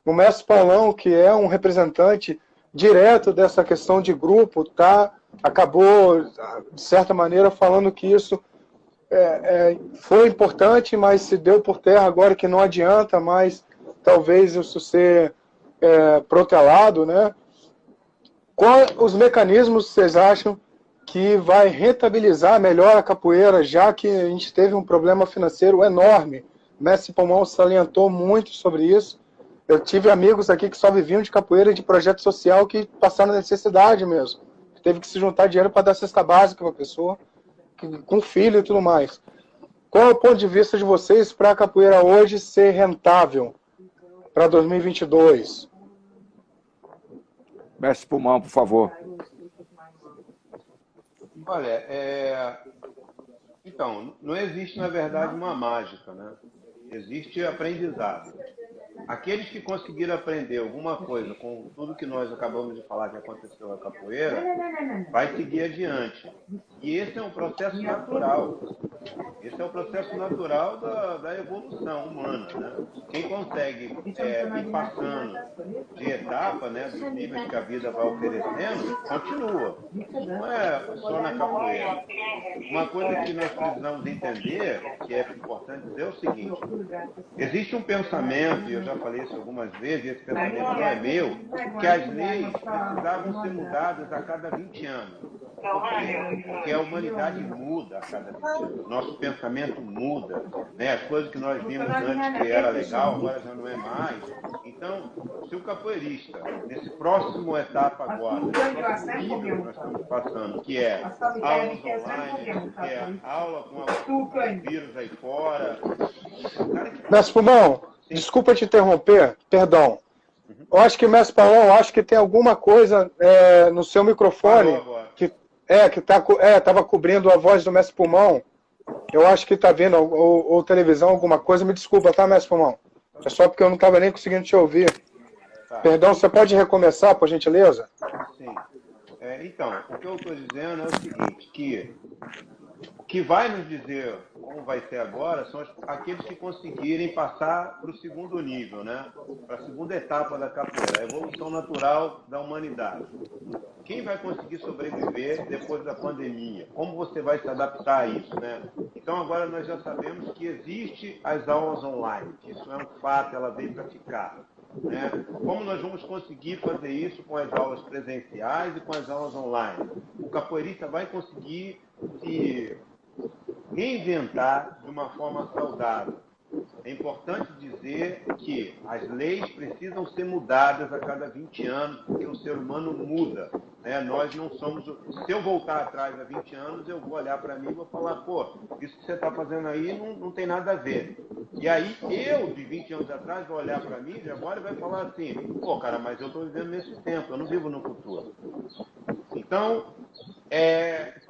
Speaker 1: o Mestre Paulão, que é um representante direto dessa questão de grupo, acabou, de certa maneira, falando que isso foi importante, mas se deu por terra agora que não adianta mais, talvez isso ser protelado, né? Quais os mecanismos vocês acham que vai rentabilizar melhor a capoeira, já que a gente teve um problema financeiro enorme? O Mestre Pulmão salientou muito sobre isso. Eu tive amigos aqui que só viviam de capoeira e de projeto social, que passaram necessidade mesmo. Teve que se juntar dinheiro para dar cesta básica para a pessoa, com filho e tudo mais. Qual é o ponto de vista de vocês para a capoeira hoje ser rentável para 2022?
Speaker 3: Mestre Pulmão, por favor.
Speaker 2: Olha, então, não existe, na verdade, uma mágica, né? Existe aprendizado. Aqueles que conseguiram aprender alguma coisa com tudo que nós acabamos de falar que aconteceu na capoeira, vai seguir adiante. E esse é um processo natural. Esse é o processo natural da evolução humana, né? Quem consegue ir passando de etapa, né, dos níveis que a vida vai oferecendo, continua. Não é só na capoeira. Uma coisa que nós precisamos entender, que é importante dizer, é o seguinte: existe um pensamento, e eu já falei isso algumas vezes, e esse pensamento não é meu, que as leis precisavam ser mudadas a cada 20 anos. Por quê? Porque a humanidade muda a cada 20 anos. Nosso pensamento muda, né? As coisas que nós vimos antes que era legal, agora já não é mais. Então, se o capoeirista, nesse próximo etapa agora, nesse próximo nível que nós estamos passando, que é aulas online, que é aula com o vírus aí fora...
Speaker 1: Mestre Pulmão, desculpa te interromper, perdão. Eu acho que, Mestre Paulão, acho que tem alguma coisa no seu microfone que estava cobrindo a voz do Mestre Pulmão. Eu acho que está vendo, ou televisão, alguma coisa. Me desculpa, tá, Mestre Pulmão? É só porque eu não estava nem conseguindo te ouvir. Tá. Perdão, você pode recomeçar, por gentileza?
Speaker 2: Sim. Então, o que eu estou dizendo é o seguinte, que o que vai nos dizer como vai ser agora são aqueles que conseguirem passar para o segundo nível, né? Para a segunda etapa da capoeira, a evolução natural da humanidade. Quem vai conseguir sobreviver depois da pandemia? Como você vai se adaptar a isso, né? Então agora nós já sabemos que existe as aulas online, que isso é um fato, ela veio para ficar. Né? Como nós vamos conseguir fazer isso com as aulas presenciais e com as aulas online? O capoeirista vai conseguir se reinventar de uma forma saudável. é importante dizer que as leis precisam ser mudadas a cada 20 anos, porque o ser humano muda. Né? Nós não somos... Se eu voltar atrás há 20 anos, eu vou olhar para mim e vou falar, pô, isso que você está fazendo aí não tem nada a ver. E aí eu, de 20 anos atrás, vou olhar para mim de agora e vai falar assim, pô, cara, mas eu estou vivendo nesse tempo, eu não vivo no futuro. Então,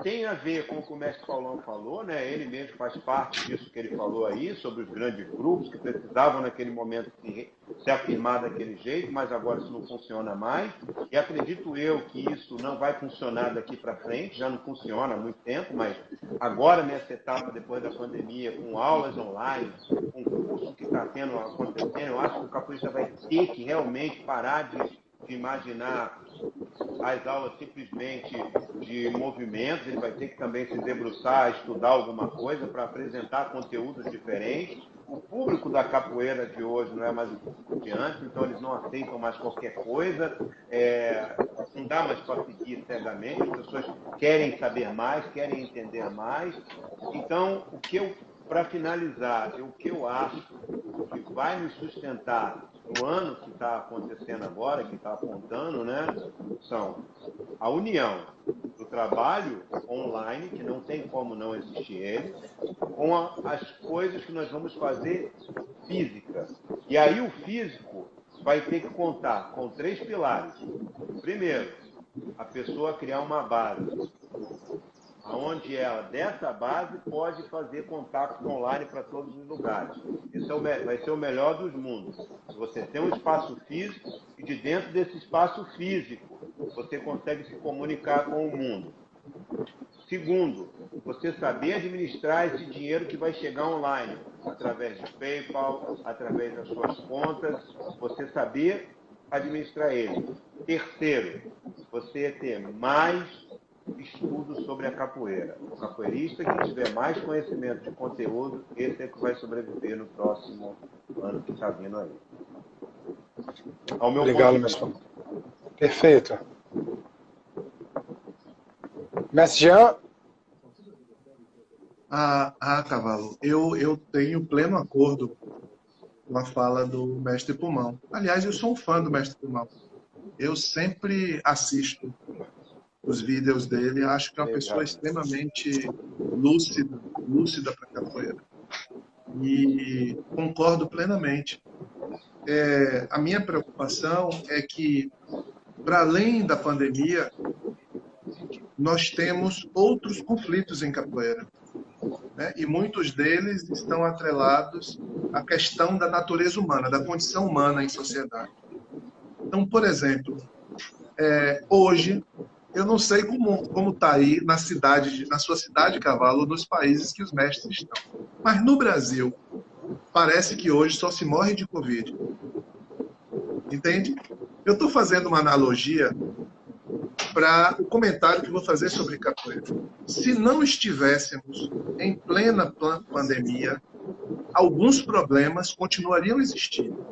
Speaker 2: tem a ver com o que o mestre Paulão falou, né? Ele mesmo faz parte disso que ele falou aí, sobre os grandes grupos que precisavam naquele momento se afirmar daquele jeito, mas agora isso não funciona mais. E acredito eu que isso não vai funcionar daqui para frente, já não funciona há muito tempo, mas agora nessa etapa, depois da pandemia, com aulas online, com curso que está acontecendo, eu acho que o capoeirista vai ter que realmente parar de imaginar as aulas simplesmente de movimentos, ele vai ter que também se debruçar, estudar alguma coisa para apresentar conteúdos diferentes. O público da capoeira de hoje não é mais o público de antes, então eles não aceitam mais qualquer coisa, não dá mais para seguir cegamente, as pessoas querem saber mais, querem entender mais. Então, para finalizar, o que eu acho que vai nos sustentar no ano que está acontecendo agora, que está apontando, né, são a união do trabalho online, que não tem como não existir ele, com as coisas que nós vamos fazer física. E aí o físico vai ter que contar com 3 pilares. Primeiro, a pessoa criar uma base, onde ela, dessa base, pode fazer contatos online para todos os lugares. Esse vai ser o melhor dos mundos. Você tem um espaço físico e de dentro desse espaço físico você consegue se comunicar com o mundo. Segundo, você saber administrar esse dinheiro que vai chegar online, através de PayPal, através das suas contas, você saber administrar ele. Terceiro, você ter mais estudo sobre a capoeira. O capoeirista que tiver mais conhecimento de conteúdo, esse é que vai sobreviver no próximo ano que está vindo aí. Ao meu
Speaker 1: Obrigado, mestre. Perfeito. Mestre Jean?
Speaker 4: Cavalo, eu tenho pleno acordo com a fala do mestre Pulmão. Aliás, eu sou um fã do mestre Pulmão. Eu sempre assisto os vídeos dele, acho que é uma pessoa extremamente lúcida para capoeira. E concordo plenamente. A minha preocupação é que, para além da pandemia, nós temos outros conflitos em capoeira, né? E muitos deles estão atrelados à questão da natureza humana, da condição humana em sociedade. Então, por exemplo, hoje, eu não sei como está aí na sua cidade, Cavalo, nos países que os mestres estão. Mas no Brasil, parece que hoje só se morre de Covid. Entende? Eu estou fazendo uma analogia para o comentário que vou fazer sobre capoeira. Se não estivéssemos em plena pandemia, alguns problemas continuariam existindo.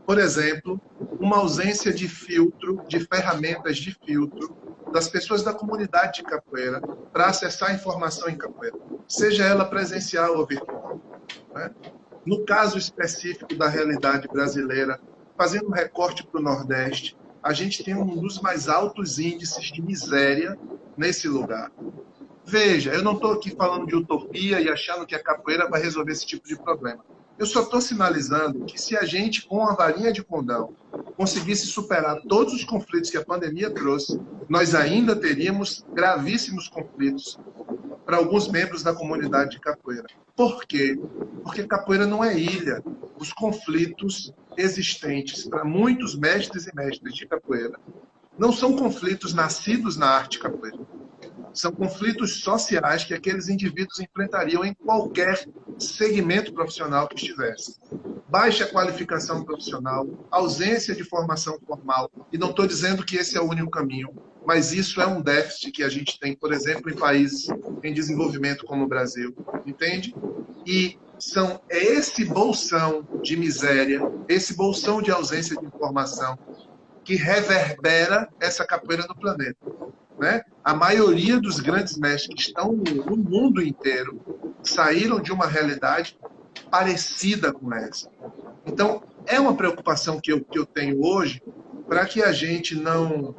Speaker 4: Por exemplo, uma ausência de filtro, de ferramentas de filtro, das pessoas da comunidade de capoeira para acessar a informação em capoeira, seja ela presencial ou virtual, né? No caso específico da realidade brasileira, fazendo um recorte para o Nordeste, a gente tem um dos mais altos índices de miséria nesse lugar. Veja, eu não estou aqui falando de utopia e achando que a capoeira vai resolver esse tipo de problema. Eu só estou sinalizando que se a gente, com a varinha de condão, conseguisse superar todos os conflitos que a pandemia trouxe, nós ainda teríamos gravíssimos conflitos para alguns membros da comunidade de capoeira. Por quê? Porque capoeira não é ilha. Os conflitos existentes para muitos mestres e mestres de capoeira não são conflitos nascidos na arte capoeira. São conflitos sociais que aqueles indivíduos enfrentariam em qualquer segmento profissional que estivesse. Baixa qualificação profissional, ausência de formação formal. E não estou dizendo que esse é o único caminho, mas isso é um déficit que a gente tem, por exemplo, em países em desenvolvimento como o Brasil. Entende? E é esse bolsão de miséria, esse bolsão de ausência de informação que reverbera essa capoeira no planeta. Né? A maioria dos grandes mestres que estão no mundo inteiro saíram de uma realidade parecida com essa. Então, é uma preocupação que eu tenho hoje para que a gente não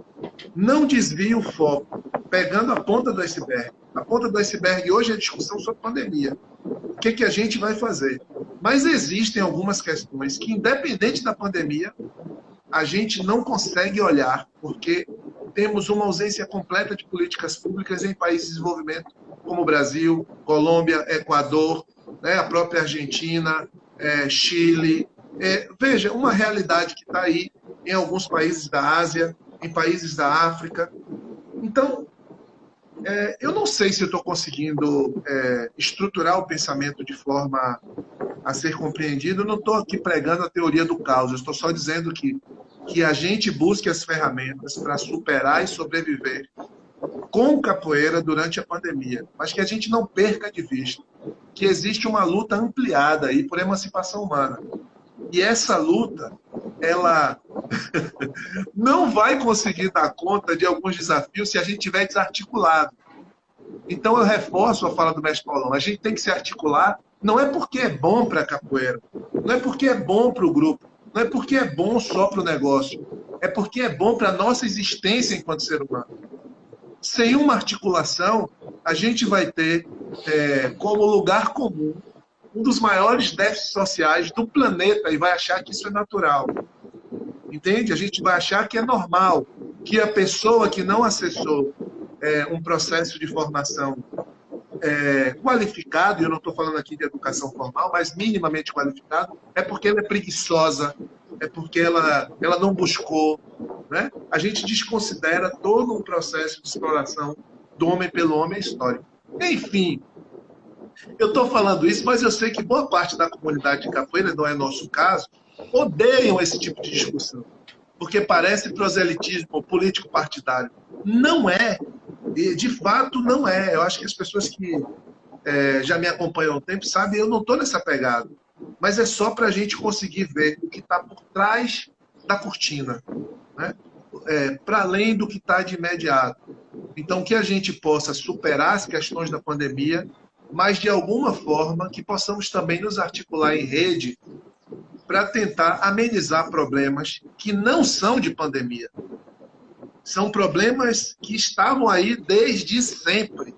Speaker 4: desvie o foco, pegando a ponta do iceberg. A ponta do iceberg hoje é a discussão sobre pandemia. O que a gente vai fazer? Mas existem algumas questões que, independente da pandemia, a gente não consegue olhar, porque temos uma ausência completa de políticas públicas em países de desenvolvimento, como Brasil, Colômbia, Equador, né, a própria Argentina, Chile. Veja, uma realidade que está aí em alguns países da Ásia, em países da África. Então, eu não sei se eu estou conseguindo estruturar o pensamento de forma a ser compreendido. Eu não estou aqui pregando a teoria do caos, eu estou só dizendo que a gente busque as ferramentas para superar e sobreviver com capoeira durante a pandemia, mas que a gente não perca de vista que existe uma luta ampliada aí por emancipação humana. E essa luta, ela não vai conseguir dar conta de alguns desafios se a gente estiver desarticulado. Então eu reforço a fala do mestre Paulão, a gente tem que se articular, não é porque é bom para a capoeira, não é porque é bom para o grupo, não é porque é bom só para o negócio, é porque é bom para a nossa existência enquanto ser humano. Sem uma articulação, a gente vai ter como lugar comum um dos maiores déficits sociais do planeta e vai achar que isso é natural. Entende? A gente vai achar que é normal, que a pessoa que não acessou um processo de formação qualificado, e eu não estou falando aqui de educação formal, mas minimamente qualificado, é porque ela é preguiçosa, é porque ela não buscou. Né? A gente desconsidera todo um processo de exploração do homem pelo homem histórico. Enfim, eu estou falando isso, mas eu sei que boa parte da comunidade de capoeira, não é nosso caso, odeiam esse tipo de discussão, porque parece proselitismo político partidário. Não é, e de fato não é. Eu acho que as pessoas que já me acompanham há um tempo sabem, eu não estou nessa pegada, mas é só para a gente conseguir ver o que está por trás da cortina, né? Para além do que está de imediato. Então, que a gente possa superar as questões da pandemia, mas de alguma forma que possamos também nos articular em rede para tentar amenizar problemas que não são de pandemia. São problemas que estavam aí desde sempre.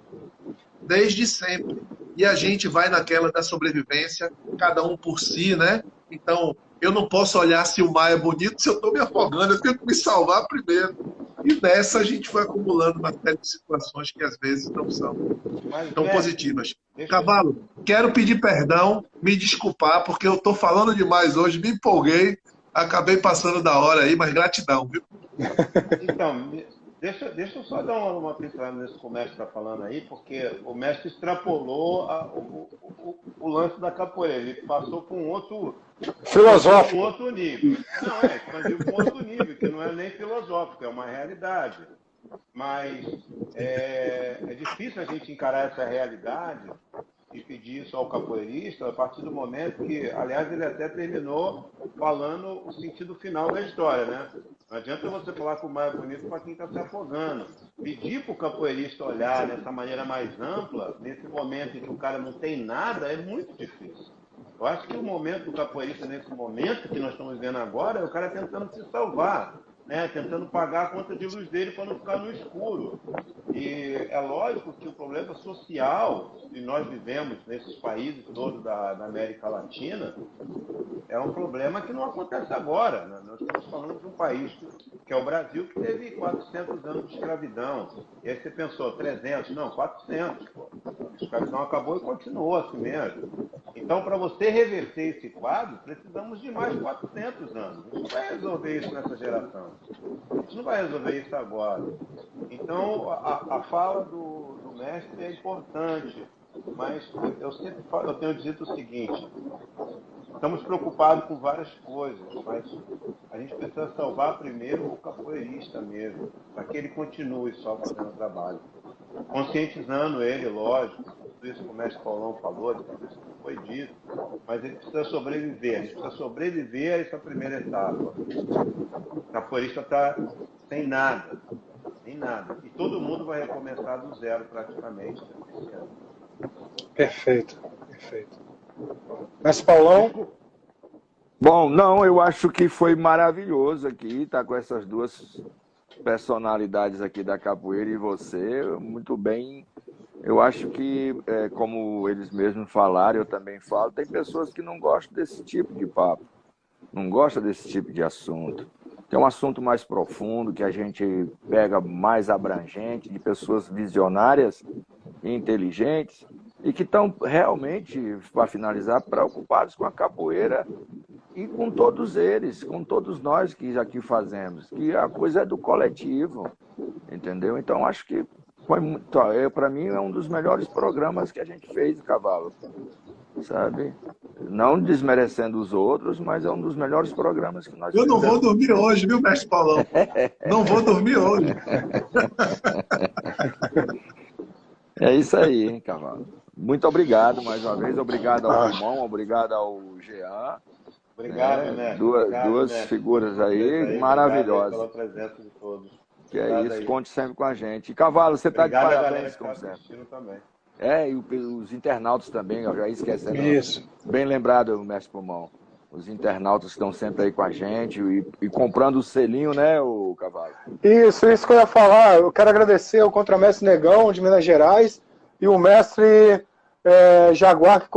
Speaker 4: Desde sempre. E a gente vai naquela da sobrevivência, cada um por si, né? Então, eu não posso olhar se o mar é bonito se eu estou me afogando, eu tenho que me salvar primeiro. E nessa a gente foi acumulando uma série de situações que às vezes não são tão positivas. Cavalo, quero pedir perdão, me desculpar, porque eu estou falando demais hoje, me empolguei, acabei passando da hora aí, mas gratidão, viu?
Speaker 2: Então, deixa eu só dar uma pincelada nesse que o mestre está falando aí, porque o mestre extrapolou o lance da capoeira, ele passou para um outro
Speaker 1: filosófico.
Speaker 2: Um outro nível. Não, expandiu para um outro nível, que não é nem filosófico, é uma realidade. Mas é difícil a gente encarar essa realidade e pedir isso ao capoeirista a partir do momento que, aliás, ele até terminou falando o sentido final da história, né? Não adianta você falar que o mar é bonito para quem está se afogando. Pedir para o capoeirista olhar dessa maneira mais ampla, nesse momento em que o cara não tem nada, é muito difícil. Eu acho que o momento do capoeirista, nesse momento que nós estamos vivendo agora, é o cara tentando se salvar, né? Tentando pagar a conta de luz dele para não ficar no escuro. E é lógico que o problema social que nós vivemos nesses países todos da América Latina é um problema que não acontece agora, né? Nós estamos falando de um país que é o Brasil, que teve 400 anos de escravidão. E aí você pensou, 300? Não, 400. Pô. A escravidão acabou e continuou assim mesmo. Então, para você reverter esse quadro, precisamos de mais 400 anos. A gente não vai resolver isso nessa geração. A gente não vai resolver isso agora. Então, a fala do mestre é importante, mas eu tenho dito o seguinte: estamos preocupados com várias coisas, mas a gente precisa salvar primeiro o capoeirista mesmo, para que ele continue só fazendo o trabalho. Conscientizando ele, lógico, tudo isso que o mestre Paulão falou, tudo isso que foi dito, mas ele precisa sobreviver, a gente precisa sobreviver a essa primeira etapa. O capoeirista está sem nada, e todo mundo vai recomeçar do zero praticamente esse ano.
Speaker 1: Perfeito, perfeito. Mestre Paulão?
Speaker 3: Bom, não, eu acho que foi maravilhoso aqui, tá com essas duas personalidades aqui da capoeira e você, muito bem. Eu acho que, como eles mesmos falaram, eu também falo, tem pessoas que não gostam desse tipo de papo, não gostam desse tipo de assunto. Tem um assunto mais profundo, que a gente pega mais abrangente, de pessoas visionárias e inteligentes, e que estão realmente, para finalizar, preocupados com a capoeira e com todos eles, com todos nós que aqui fazemos, que a coisa é do coletivo, entendeu? Então, acho que foi muito, para mim, é um dos melhores programas que a gente fez, Cavalo, sabe? Não desmerecendo os outros, mas é um dos melhores programas que nós
Speaker 4: Eu não
Speaker 3: fizemos.
Speaker 4: vou dormir hoje, viu, mestre Paulão? Não vou dormir hoje.
Speaker 3: É isso aí, hein, Cavalo. Muito obrigado mais uma vez, obrigado ao Pulmão, obrigado ao Jean.
Speaker 2: Obrigado, né?
Speaker 3: Duas figuras aí maravilhosas.
Speaker 2: Obrigado pela presença de todos.
Speaker 3: Que é
Speaker 2: Obrigado
Speaker 3: isso,
Speaker 2: aí.
Speaker 3: conte sempre com a gente. E, Cavalo, você está de
Speaker 2: Obrigado a galera
Speaker 3: parabéns,
Speaker 2: que
Speaker 3: como
Speaker 2: está
Speaker 3: sempre.
Speaker 2: assistindo também.
Speaker 3: E os internautas também, eu já ia esquecendo.
Speaker 1: Isso.
Speaker 3: Bem lembrado, mestre Pulmão. Os internautas estão sempre aí com a gente e comprando o selinho, né, o Cavalo?
Speaker 1: Isso que eu ia falar. Eu quero agradecer ao contramestre Negão, de Minas Gerais, e o mestre Jaguar, que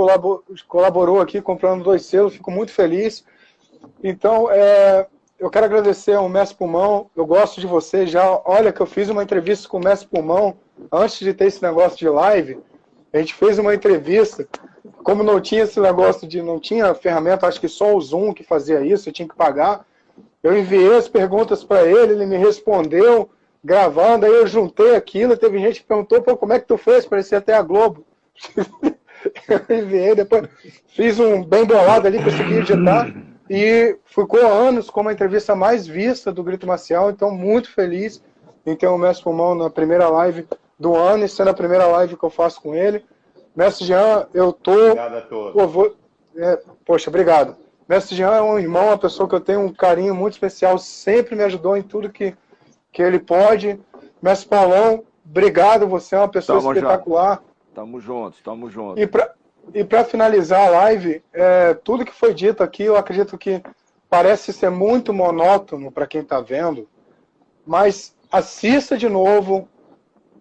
Speaker 1: colaborou aqui, comprando 2 selos. Fico muito feliz. Então, eu quero agradecer ao mestre Pulmão. Eu gosto de você já. Olha que eu fiz uma entrevista com o mestre Pulmão antes de ter esse negócio de live. A gente fez uma entrevista. Como não tinha esse negócio não tinha ferramenta, acho que só o Zoom que fazia isso, eu tinha que pagar. Eu enviei as perguntas para ele me respondeu, gravando, aí eu juntei aquilo, teve gente que perguntou, pô, como é que tu fez? Parecia até a Globo. Eu enviei, depois fiz um bem bolado ali, consegui editar, e ficou anos como a entrevista mais vista do Grito Marcial, então muito feliz em ter o Mestre Pulmão na primeira live do ano, e sendo a primeira live que eu faço com ele. Mestre Jean, eu tô...
Speaker 2: Obrigado a todos.
Speaker 1: Poxa, obrigado. Mestre Jean é um irmão, uma pessoa que eu tenho um carinho muito especial, sempre me ajudou em tudo que ele pode. Mestre Paulão, obrigado, você é uma pessoa espetacular.
Speaker 3: Tamo juntos, tamo juntos.
Speaker 1: E para finalizar a live, tudo que foi dito aqui, eu acredito que parece ser muito monótono para quem está vendo, mas assista de novo,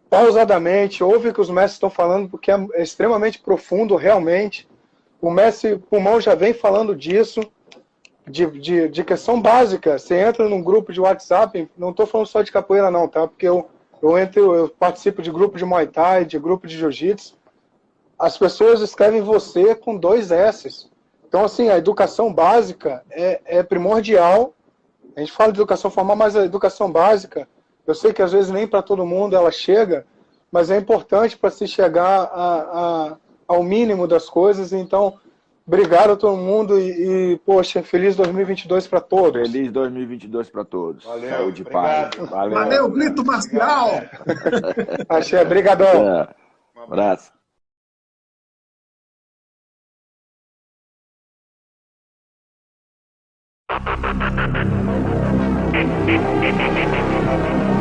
Speaker 1: pausadamente, ouve o que os mestres estão falando, porque é extremamente profundo, realmente. O mestre Pulmão já vem falando disso, de questão básica. Você entra num grupo de WhatsApp, não estou falando só de capoeira não, tá? Porque eu participo de grupo de Muay Thai, de grupo de Jiu-Jitsu. As pessoas escrevem você com 2 S's. Então, assim, a educação básica é primordial. A gente fala de educação formal, mas a educação básica, eu sei que às vezes nem para todo mundo ela chega, mas é importante para se chegar ao mínimo das coisas. Então, obrigado a todo mundo poxa, feliz 2022 para todos.
Speaker 3: Feliz 2022 para todos.
Speaker 2: Valeu,
Speaker 3: Saúde e
Speaker 2: obrigado.
Speaker 3: paz.
Speaker 4: Valeu, Grito Marcial!
Speaker 1: Axé, brigadão.
Speaker 3: Um abraço.
Speaker 5: Thank you.